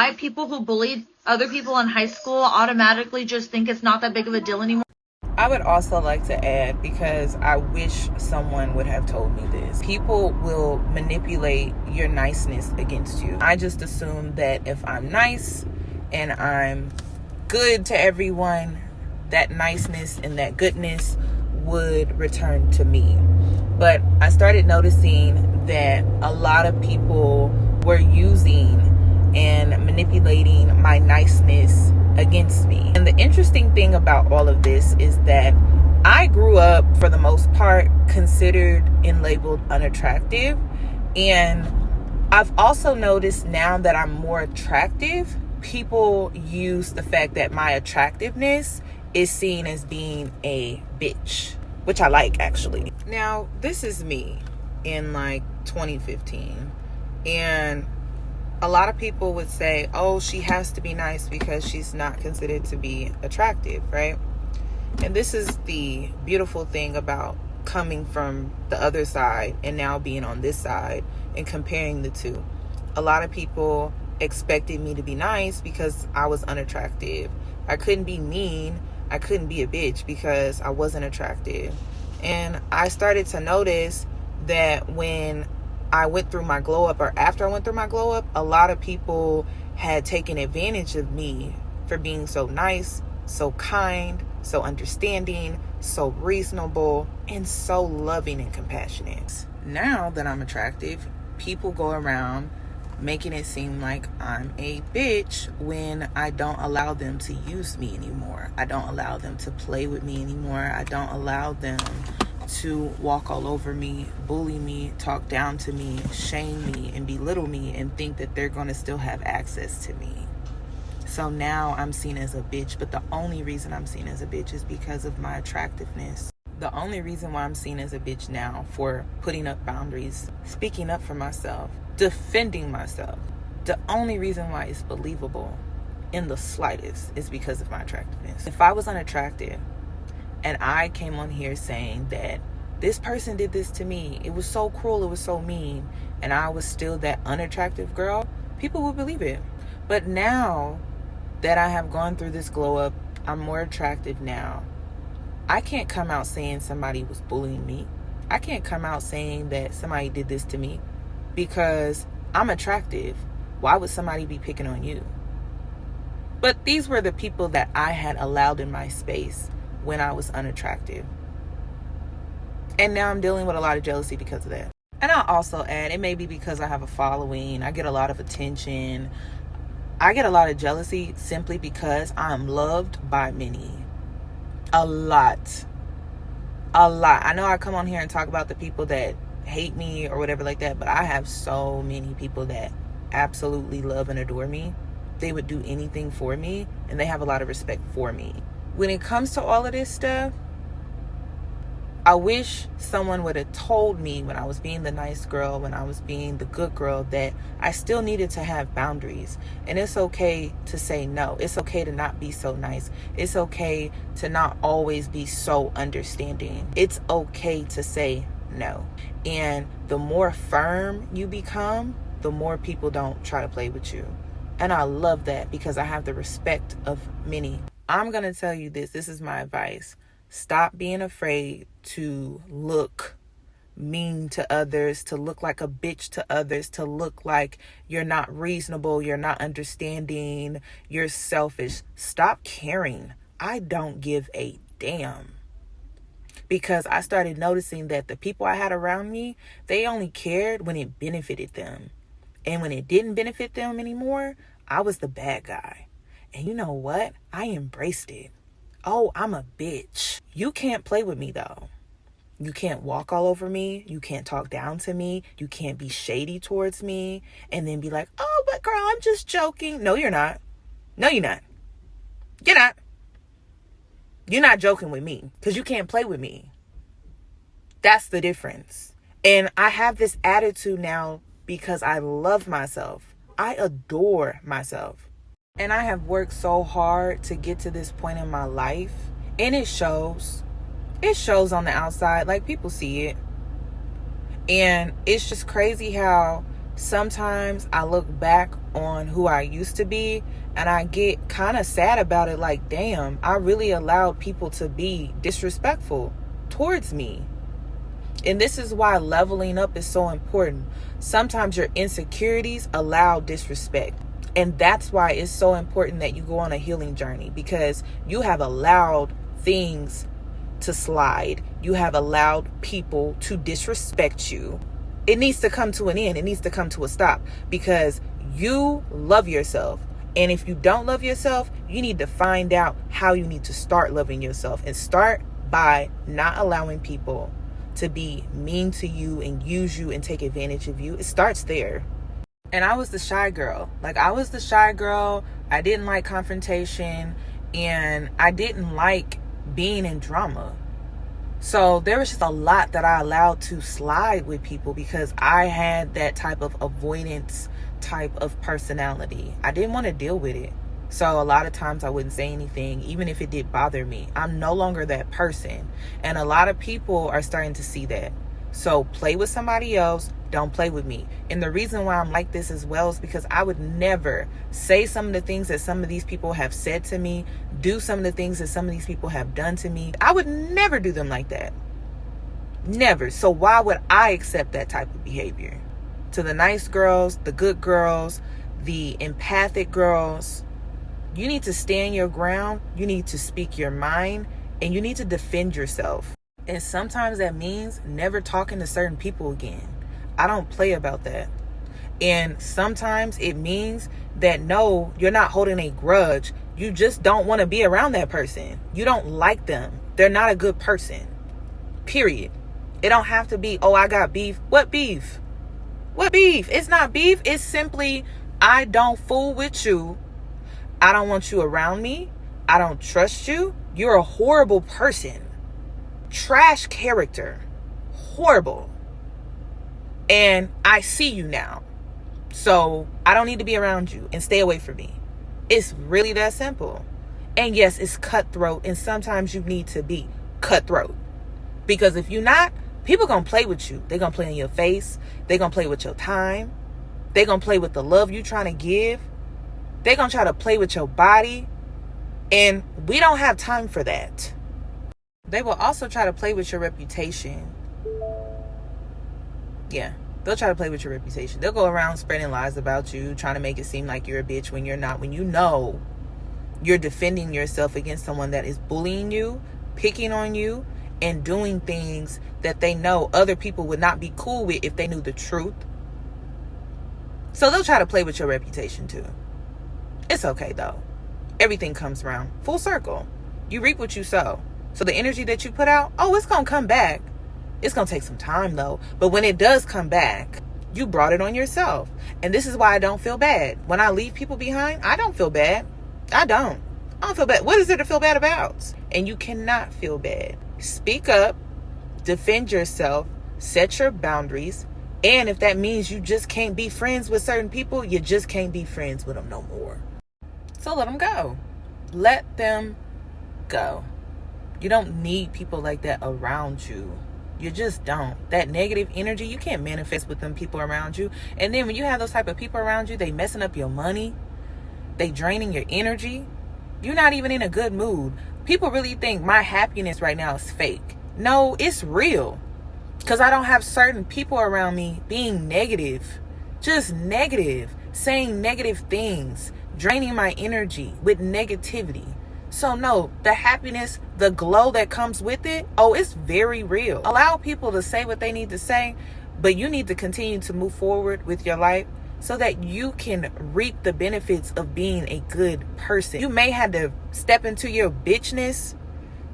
why people who bullied other people in high school automatically just think it's not that big of a deal anymore. I would also like to add, because I wish someone would have told me this. People will manipulate your niceness against you. I just assume that if I'm nice and I'm good to everyone, that niceness and that goodness would return to me. But I started noticing that a lot of people were using and manipulating my niceness against me. And the interesting thing about all of this is that I grew up, for the most part, considered and labeled unattractive. And I've also noticed now that I'm more attractive, people use the fact that my attractiveness is seen as being a bitch, which I like, actually. Now, this is me in like 2015. And a lot of people would say, oh, she has to be nice because she's not considered to be attractive, right? And this is the beautiful thing about coming from the other side and now being on this side and comparing the two. A lot of people expected me to be nice because I was unattractive. I couldn't be mean. I couldn't be a bitch because I wasn't attractive. And I started to notice that when I went through my glow up, or after I went through my glow up, a lot of people had taken advantage of me for being so nice, so kind, so understanding, so reasonable, and so loving and compassionate. Now that I'm attractive, people go around making it seem like I'm a bitch when I don't allow them to use me anymore. I don't allow them to play with me anymore. I don't allow them to walk all over me, bully me, talk down to me, shame me, and belittle me and think that they're going to still have access to me. So now I'm seen as a bitch, but the only reason I'm seen as a bitch is because of my attractiveness. The only reason why I'm seen as a bitch now for putting up boundaries, speaking up for myself, defending myself, the only reason why it's believable in the slightest is because of my attractiveness. If I was unattractive, and I came on here saying that this person did this to me, it was so cruel, it was so mean, and I was still that unattractive girl, people would believe it. But now that I have gone through this glow up, I'm more attractive now. I can't come out saying somebody was bullying me. I can't come out saying that somebody did this to me because I'm attractive. Why would somebody be picking on you? But these were the people that I had allowed in my space when I was unattractive. And now I'm dealing with a lot of jealousy because of that. And I'll also add, it may be because I have a following, I get a lot of attention, I get a lot of jealousy simply because I'm loved by many. A lot. I know I come on here and talk about the people that hate me or whatever like that, but I have so many people that absolutely love and adore me. They would do anything for me, and they have a lot of respect for me. When it comes to all of this stuff, I wish someone would have told me when I was being the nice girl, when I was being the good girl, that I still needed to have boundaries. And it's okay to say no. It's okay to not be so nice. It's okay to not always be so understanding. It's okay to say no. And the more firm you become, the more people don't try to play with you. And I love that because I have the respect of many. I'm going to tell you this. This is my advice. Stop being afraid to look mean to others, to look like a bitch to others, to look like you're not reasonable, you're not understanding, you're selfish. Stop caring. I don't give a damn. Because I started noticing that the people I had around me, they only cared when it benefited them. And when it didn't benefit them anymore, I was the bad guy. And you know what? I embraced it. Oh, I'm a bitch. You can't play with me though. You can't walk all over me. You can't talk down to me. You can't be shady towards me and then be like, oh, but girl, I'm just joking. No, you're not. No, you're not. You're not. You're not joking with me because you can't play with me. That's the difference. And I have this attitude now because I love myself. I adore myself. And I have worked so hard to get to this point in my life. And it shows. It shows on the outside. Like, people see it. And it's just crazy how sometimes I look back on who I used to be and I get kind of sad about it. Like, damn, I really allowed people to be disrespectful towards me. And this is why leveling up is so important. Sometimes your insecurities allow disrespect. And that's why it's so important that you go on a healing journey, because you have allowed things to slide. You have allowed people to disrespect you. It needs to come to an end. It needs to come to a stop, because you love yourself. And if you don't love yourself, you need to find out how you need to start loving yourself, and start by not allowing people to be mean to you and use you and take advantage of you. It starts there. And I was the shy girl. I didn't like confrontation, and I didn't like being in drama. So there was just a lot that I allowed to slide with people, because I had that type of avoidance type of personality. I didn't want to deal with it. So a lot of times I wouldn't say anything, even if it did bother me. I'm no longer that person. And a lot of people are starting to see that. So play with somebody else. Don't play with me. And the reason why I'm like this as well is because I would never say some of the things that some of these people have said to me, do some of the things that some of these people have done to me. I would never do them like that. Never. So why would I accept that type of behavior? To the nice girls, the good girls, the empathic girls, you need to stand your ground. You need to speak your mind, and you need to defend yourself. And sometimes that means never talking to certain people again. I don't play about that. And sometimes it means that no, you're not holding a grudge. You just don't want to be around that person. You don't like them. They're not a good person. Period. It don't have to be, oh, I got beef. What beef? What beef? It's not beef. It's simply, I don't fool with you. I don't want you around me. I don't trust you. You're a horrible person. Trash character. Horrible. And I see you now. So I don't need to be around you, and stay away from me. It's really that simple. And yes, it's cutthroat, and sometimes you need to be cutthroat. Because if you're not, people gonna play with you. They're gonna play in your face. They're gonna play with your time. They're gonna play with the love you trying to give. They're gonna try to play with your body. And we don't have time for that. They will also try to play with your reputation. Yeah, they'll try to play with your reputation. They'll go around spreading lies about you, trying to make it seem like you're a bitch when you're not. When you know you're defending yourself against someone that is bullying you, picking on you, and doing things that they know other people would not be cool with if they knew the truth. So they'll try to play with your reputation too. It's okay though. Everything comes around full circle. You reap what you sow. So the energy that you put out, oh, it's going to come back. It's going to take some time though. But when it does come back, you brought it on yourself. And this is why I don't feel bad. When I leave people behind, I don't feel bad. I don't feel bad. What is there to feel bad about? And you cannot feel bad. Speak up, defend yourself, set your boundaries. And if that means you just can't be friends with certain people, you just can't be friends with them no more. So let them go. Let them go. You don't need people like that around you. You just don't. That negative energy, you can't manifest with them people around you. And then when you have those type of people around you, they messing up your money. They draining your energy. You're not even in a good mood. People really think my happiness right now is fake. No, it's real. Because I don't have certain people around me being negative. Just negative. Saying negative things. Draining my energy with negativity. So no, the happiness, the glow that comes with it, oh, it's very real. Allow people to say what they need to say, but you need to continue to move forward with your life so that you can reap the benefits of being a good person. You may have to step into your bitchness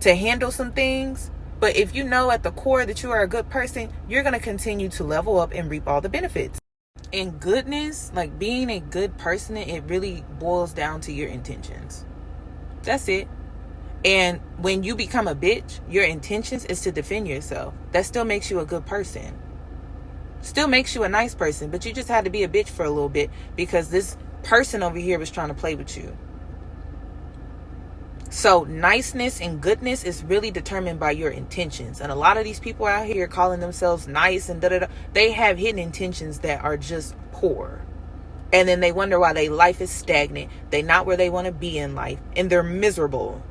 to handle some things, but if you know at the core that you are a good person, you're going to continue to level up and reap all the benefits. And goodness, like being a good person, it really boils down to your intentions. That's it. And when you become a bitch, your intentions is to defend yourself. That still makes you a good person. Still makes you a nice person, but you just had to be a bitch for a little bit because this person over here was trying to play with you. So niceness and goodness is really determined by your intentions. And a lot of these people out here calling themselves nice and da-da-da, they have hidden intentions that are just poor. And then they wonder why their life is stagnant. They're not where they want to be in life. And they're miserable.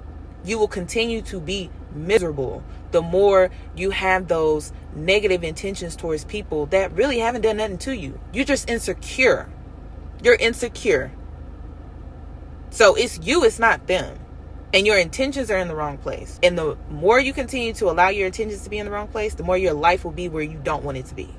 You will continue to be miserable the more you have those negative intentions towards people that really haven't done nothing to you. You're just insecure. You're insecure. So it's you, it's not them. And your intentions are in the wrong place. And the more you continue to allow your intentions to be in the wrong place, the more your life will be where you don't want it to be.